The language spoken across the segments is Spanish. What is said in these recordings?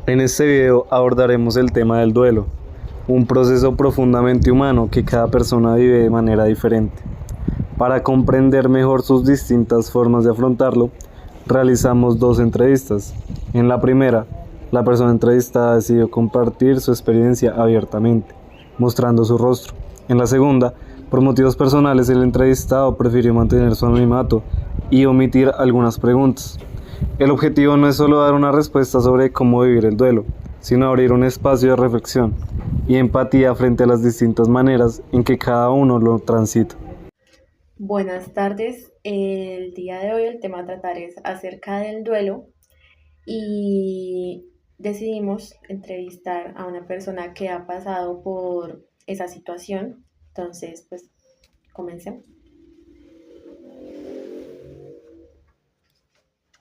En este video abordaremos el tema del duelo, un proceso profundamente humano que cada persona vive de manera diferente. Para comprender mejor sus distintas formas de afrontarlo, realizamos dos entrevistas. En la primera, la persona entrevistada decidió compartir su experiencia abiertamente, mostrando su rostro. En la segunda, por motivos personales, el entrevistado prefirió mantener su anonimato y omitir algunas preguntas. El objetivo no es solo dar una respuesta sobre cómo vivir el duelo, sino abrir un espacio de reflexión y empatía frente a las distintas maneras en que cada uno lo transita. Buenas tardes. El día de hoy el tema a tratar es acerca del duelo y decidimos entrevistar a una persona que ha pasado por esa situación. Entonces, pues, comencemos.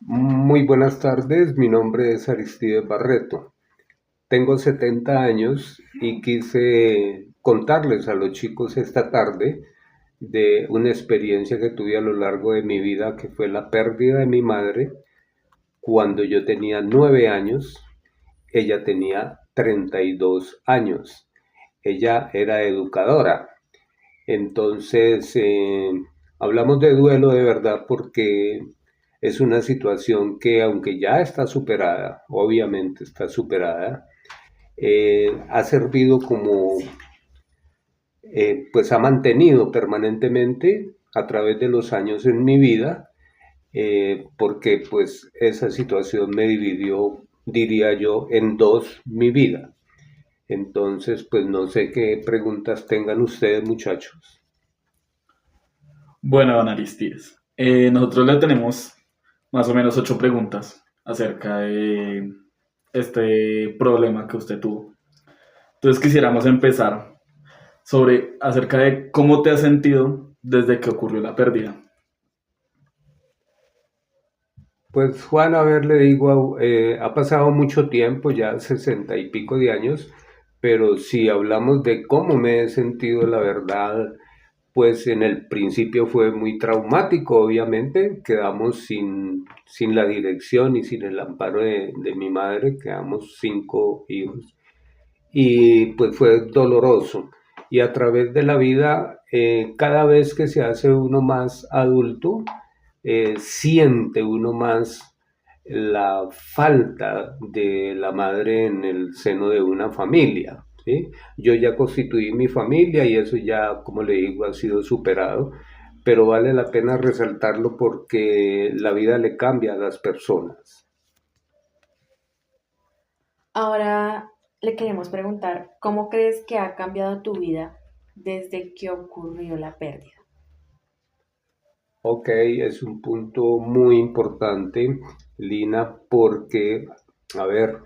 Muy buenas tardes, mi nombre es Aristides Barreto. Tengo 70 años y quise contarles a los chicos esta tarde de una experiencia que tuve a lo largo de mi vida, que fue la pérdida de mi madre cuando yo tenía 9 años. Ella tenía 32 años. Ella era educadora. Entonces, hablamos de duelo de verdad porque es una situación que, aunque ya está superada, obviamente está superada, ha servido como, pues ha mantenido permanentemente a través de los años en mi vida, porque pues esa situación me dividió, diría yo, en dos mi vida. Entonces, pues no sé qué preguntas tengan ustedes, muchachos. Bueno, don Aristides, nosotros le tenemos más o menos 8 preguntas acerca de este problema que usted tuvo. Entonces quisiéramos empezar sobre acerca de cómo te has sentido desde que ocurrió la pérdida. Pues Juan, a ver, le digo, ha pasado mucho tiempo, ya 60 y pico de años, pero si hablamos de cómo me he sentido, la verdad, pues en el principio fue muy traumático, obviamente, quedamos sin la dirección y sin el amparo de mi madre, quedamos 5 hijos, y pues fue doloroso. Y a través de la vida, cada vez que se hace uno más adulto, siente uno más la falta de la madre en el seno de una familia, ¿sí? Yo ya constituí mi familia y eso ya, como le digo, ha sido superado, pero vale la pena resaltarlo porque la vida le cambia a las personas. Ahora le queremos preguntar, ¿cómo crees que ha cambiado tu vida desde que ocurrió la pérdida? Ok, es un punto muy importante, Lina, porque, a ver,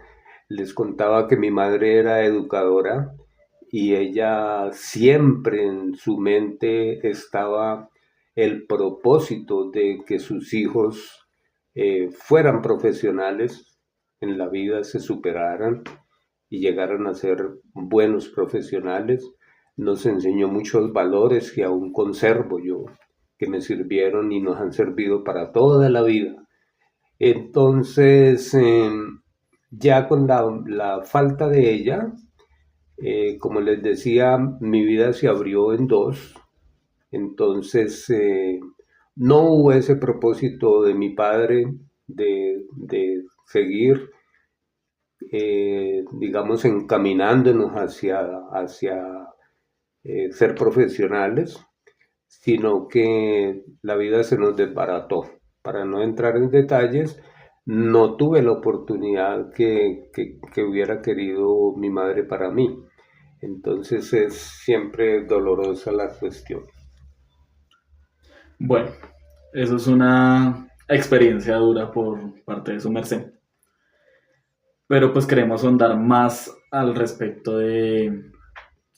les contaba que mi madre era educadora y ella siempre en su mente estaba el propósito de que sus hijos fueran profesionales en la vida, se superaran y llegaran a ser buenos profesionales. Nos enseñó muchos valores que aún conservo yo, que me sirvieron y nos han servido para toda la vida. Entonces, ya con la falta de ella, como les decía, mi vida se abrió en dos. Entonces, no hubo ese propósito de mi padre de seguir, digamos, encaminándonos hacia ser profesionales, sino que la vida se nos desbarató. Para no entrar en detalles, no tuve la oportunidad que hubiera querido mi madre para mí. Entonces es siempre dolorosa la cuestión. Bueno, eso es una experiencia dura por parte de su merced, pero pues queremos ahondar más al respecto de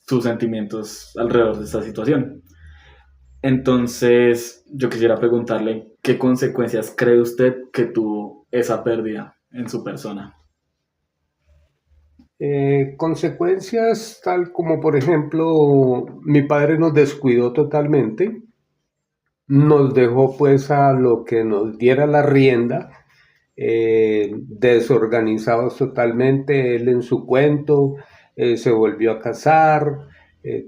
sus sentimientos alrededor de esta situación. Entonces, yo quisiera preguntarle qué consecuencias cree usted que tuvo esa pérdida en su persona. Consecuencias tal como, por ejemplo, mi padre nos descuidó totalmente, nos dejó pues a lo que nos diera la rienda desorganizados totalmente, él en su cuento, se volvió a casar,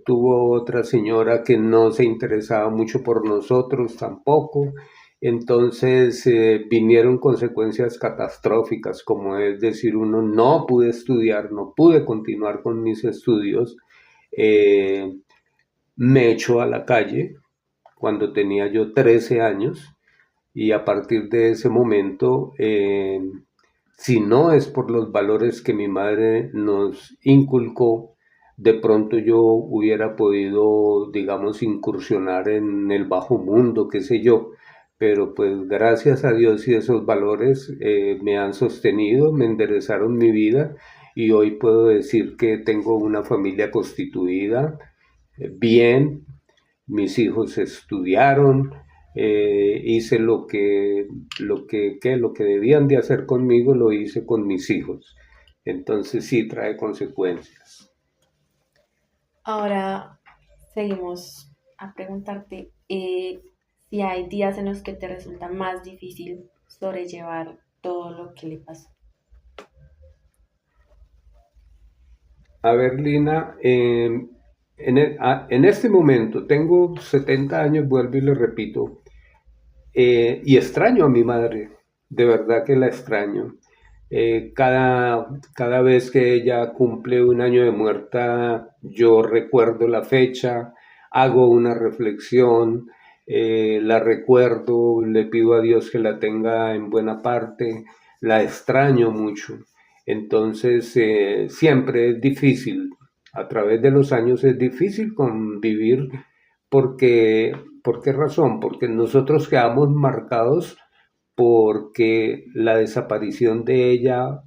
tuvo otra señora que no se interesaba mucho por nosotros tampoco, entonces vinieron consecuencias catastróficas, como es decir, uno no pude estudiar, no pude continuar con mis estudios, eh, me echó a la calle cuando tenía yo 13 años y a partir de ese momento, si no es por los valores que mi madre nos inculcó, de pronto yo hubiera podido, digamos, incursionar en el bajo mundo, qué sé yo. Pero pues gracias a Dios y esos valores me han sostenido, me enderezaron mi vida y hoy puedo decir que tengo una familia constituida, bien, mis hijos estudiaron, hice lo que debían de hacer conmigo, lo hice con mis hijos. Entonces sí trae consecuencias. Ahora seguimos a preguntarte si hay días en los que te resulta más difícil sobrellevar todo lo que le pasó. A ver, Lina, en este momento tengo 70 años, vuelvo y le repito, y extraño a mi madre, de verdad que la extraño. Cada vez que ella cumple un año de muerta, yo recuerdo la fecha, hago una reflexión, la recuerdo, le pido a Dios que la tenga en buena parte, la extraño mucho. Entonces, siempre es difícil, a través de los años es difícil convivir porque, ¿por qué razón? Porque nosotros quedamos marcados porque la desaparición de ella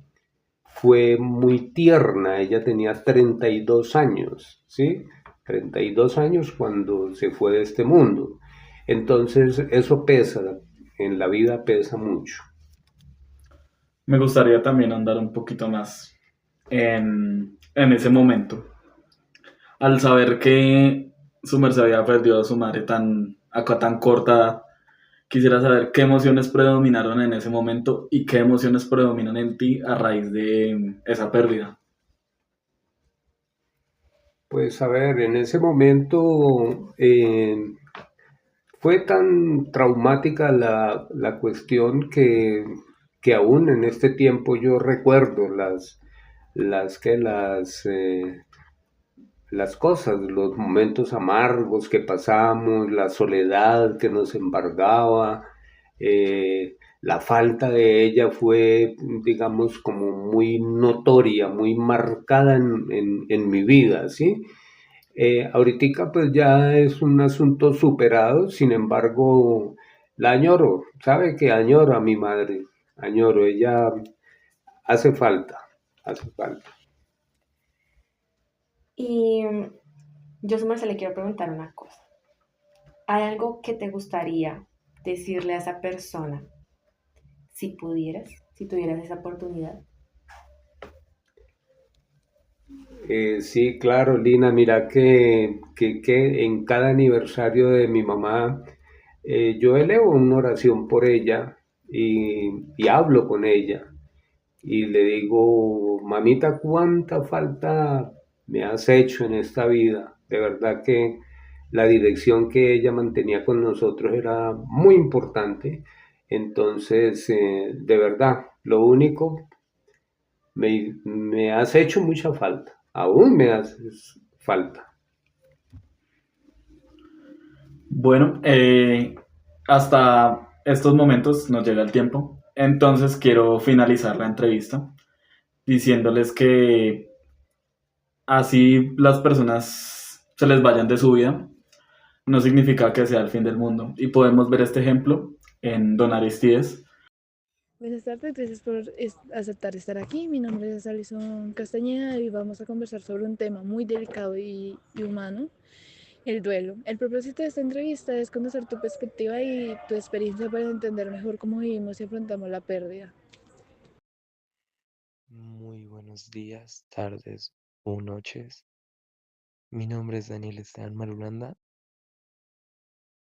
fue muy tierna, ella tenía 32 años, ¿sí? 32 años cuando se fue de este mundo. Entonces eso pesa, en la vida pesa mucho. Me gustaría también andar un poquito más en ese momento. Al saber que su merced había perdido a su madre a tan corta edad, quisiera saber qué emociones predominaron en ese momento y qué emociones predominan en ti a raíz de esa pérdida. Pues a ver, en ese momento fue tan traumática la cuestión que aún en este tiempo yo recuerdo las cosas, los momentos amargos que pasamos, la soledad que nos embargaba, la falta de ella fue, digamos, como muy notoria, muy marcada en mi vida, ¿sí? Ahorita pues ya es un asunto superado, sin embargo, la añoro, ¿sabe que añoro a mi madre? Añoro, ella hace falta, hace falta. Y yo, Sumar, se le quiero preguntar una cosa. ¿Hay algo que te gustaría decirle a esa persona si pudieras, si tuvieras esa oportunidad? Sí, claro, Lina, mira que en cada aniversario de mi mamá, yo elevo una oración por ella y hablo con ella y le digo, mamita, cuánta falta me has hecho en esta vida. De verdad que la dirección que ella mantenía con nosotros era muy importante. Entonces, de verdad, lo único, me has hecho mucha falta. Aún me haces falta. Bueno, hasta estos momentos nos llega el tiempo, entonces quiero finalizar la entrevista diciéndoles que así las personas se les vayan de su vida, no significa que sea el fin del mundo. Y podemos ver este ejemplo en Don Aristides. Buenas tardes, gracias por aceptar estar aquí. Mi nombre es Alison Castañeda y vamos a conversar sobre un tema muy delicado y humano, el duelo. El propósito de esta entrevista es conocer tu perspectiva y tu experiencia para entender mejor cómo vivimos y afrontamos la pérdida. Muy buenos días, tardes o noches. Mi nombre es Daniel Esteban Marulanda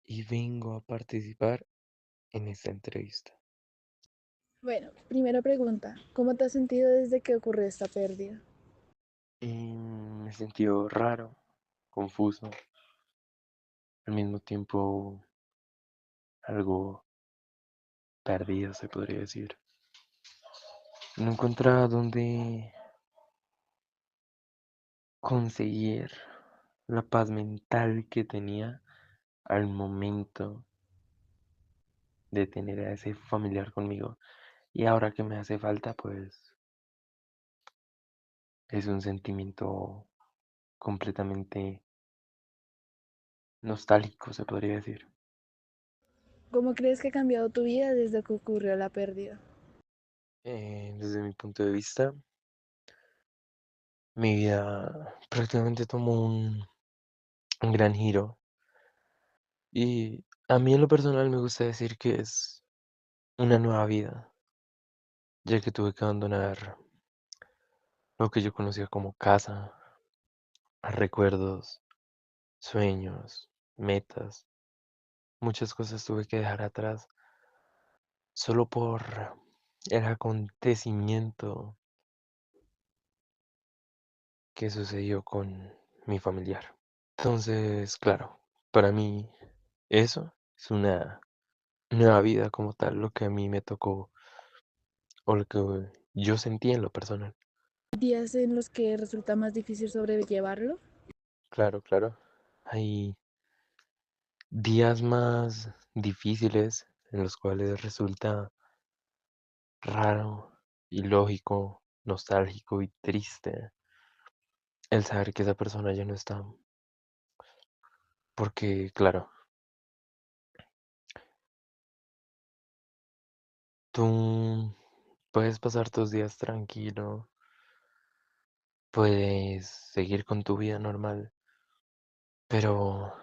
y vengo a participar en esta entrevista. Bueno, primera pregunta, ¿cómo te has sentido desde que ocurrió esta pérdida? Me sentí raro, confuso, al mismo tiempo algo perdido, se podría decir. No encontraba dónde conseguir la paz mental que tenía al momento de tener a ese familiar conmigo. Y ahora que me hace falta, pues es un sentimiento completamente nostálgico, se podría decir. ¿Cómo crees que ha cambiado tu vida desde que ocurrió la pérdida? Desde mi punto de vista, mi vida prácticamente tomó un gran giro. Y a mí en lo personal me gusta decir que es una nueva vida, ya que tuve que abandonar lo que yo conocía como casa, recuerdos, sueños, metas. Muchas cosas tuve que dejar atrás solo por el acontecimiento que sucedió con mi familiar. Entonces, claro, para mí eso es una nueva vida como tal, lo que a mí me tocó o lo que yo sentí en lo personal. ¿Hay días en los que resulta más difícil sobrellevarlo? Claro, claro. Hay días más difíciles en los cuales resulta raro, ilógico, nostálgico y triste el saber que esa persona ya no está. Porque, claro, tú puedes pasar tus días tranquilo, puedes seguir con tu vida normal, pero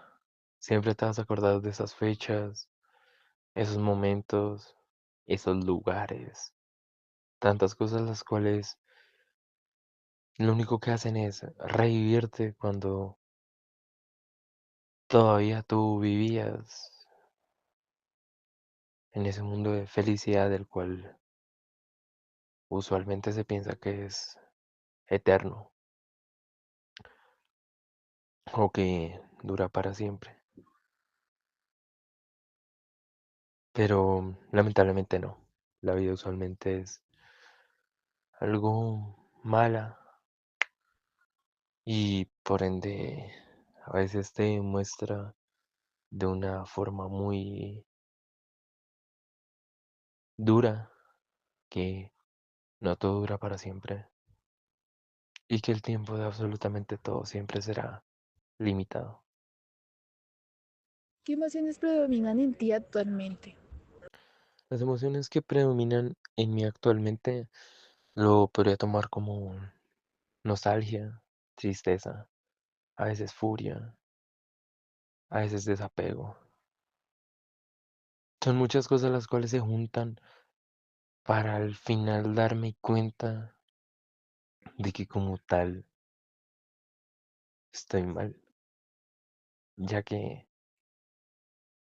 siempre te vas a acordar de esas fechas, esos momentos, esos lugares, tantas cosas las cuales lo único que hacen es revivirte cuando todavía tú vivías en ese mundo de felicidad del cual usualmente se piensa que es eterno o que dura para siempre. Pero lamentablemente no. La vida usualmente es algo mala y por ende a veces te muestra de una forma muy dura que no todo dura para siempre y que el tiempo de absolutamente todo siempre será limitado. ¿Qué emociones predominan en ti actualmente? Las emociones que predominan en mí actualmente lo podría tomar como nostalgia, tristeza, a veces furia, a veces desapego. Son muchas cosas las cuales se juntan para al final darme cuenta de que como tal estoy mal, ya que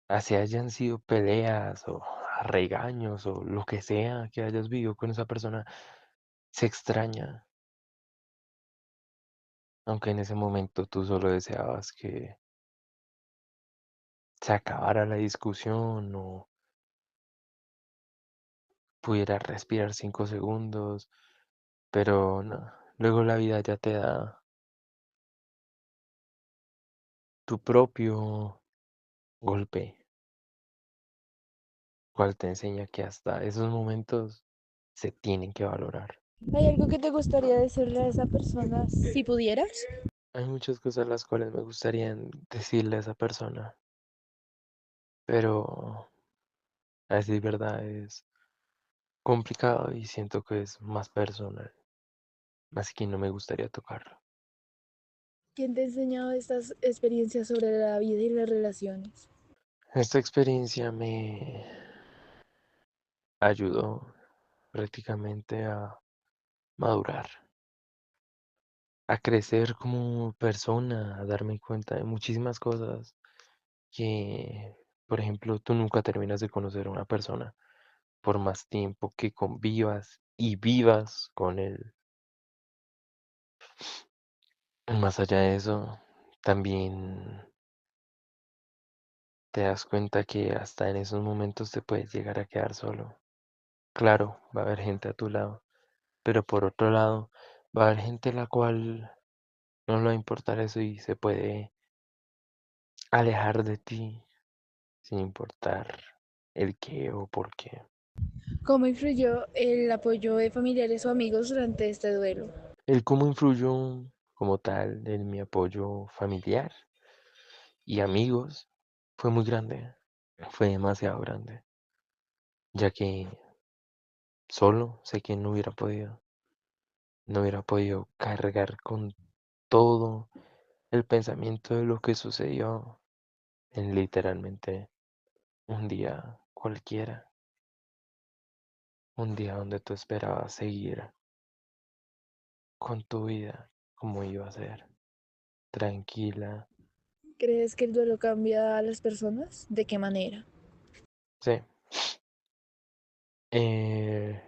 así hayan sido peleas o regaños o lo que sea que hayas vivido con esa persona, se extraña, aunque en ese momento tú solo deseabas que se acabara la discusión o pudiera respirar 5 segundos, pero no, luego la vida ya te da tu propio golpe, cual te enseña que hasta esos momentos se tienen que valorar. ¿Hay algo que te gustaría decirle a esa persona si pudieras? Hay muchas cosas las cuales me gustaría decirle a esa persona, pero a decir verdad es complicado y siento que es más personal, así que no me gustaría tocarlo. ¿Quién te ha enseñado estas experiencias sobre la vida y las relaciones? Esta experiencia me ayudó prácticamente a madurar, a crecer como persona, a darme cuenta de muchísimas cosas que, por ejemplo, tú nunca terminas de conocer a una persona, por más tiempo que convivas y vivas con él. Más allá de eso, también te das cuenta que hasta en esos momentos te puedes llegar a quedar solo. Claro, va a haber gente a tu lado, pero por otro lado, va a haber gente a la cual no le va a importar eso y se puede alejar de ti sin importar el qué o por qué. ¿Cómo influyó el apoyo de familiares o amigos durante este duelo? El cómo influyó como tal en mi apoyo familiar y amigos fue muy grande, fue demasiado grande, ya que solo sé que no hubiera podido cargar con todo el pensamiento de lo que sucedió en literalmente un día cualquiera, un día donde tú esperabas seguir con tu vida como iba a ser, tranquila. ¿Crees que el duelo cambia a las personas? ¿De qué manera? Sí. Eh,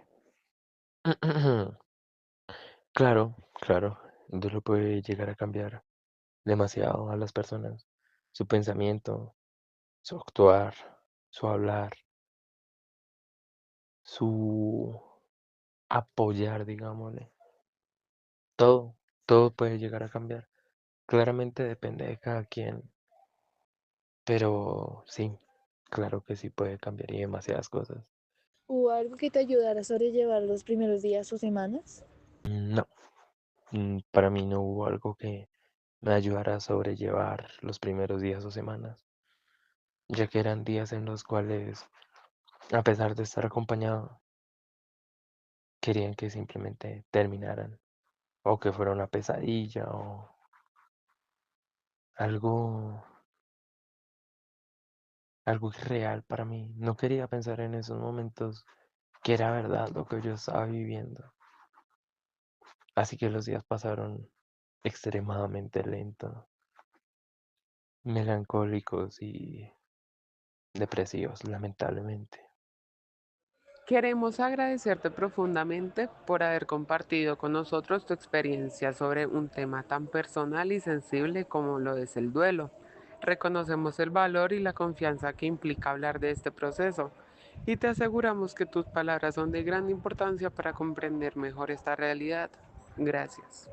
claro, claro, el duelo puede llegar a cambiar demasiado a las personas, su pensamiento, su actuar, su hablar, su apoyar, digámosle. Todo, todo puede llegar a cambiar. Claramente depende de cada quien, pero sí, claro que sí puede cambiar y demasiadas cosas. ¿Hubo algo que te ayudara a sobrellevar los primeros días o semanas? No, para mí no hubo algo que me ayudara a sobrellevar los primeros días o semanas, ya que eran días en los cuales, a pesar de estar acompañado, querían que simplemente terminaran, o que fuera una pesadilla, o algo, algo irreal para mí. No quería pensar en esos momentos que era verdad lo que yo estaba viviendo. Así que los días pasaron extremadamente lento, melancólicos y depresivos, lamentablemente. Queremos agradecerte profundamente por haber compartido con nosotros tu experiencia sobre un tema tan personal y sensible como lo es el duelo. Reconocemos el valor y la confianza que implica hablar de este proceso y te aseguramos que tus palabras son de gran importancia para comprender mejor esta realidad. Gracias.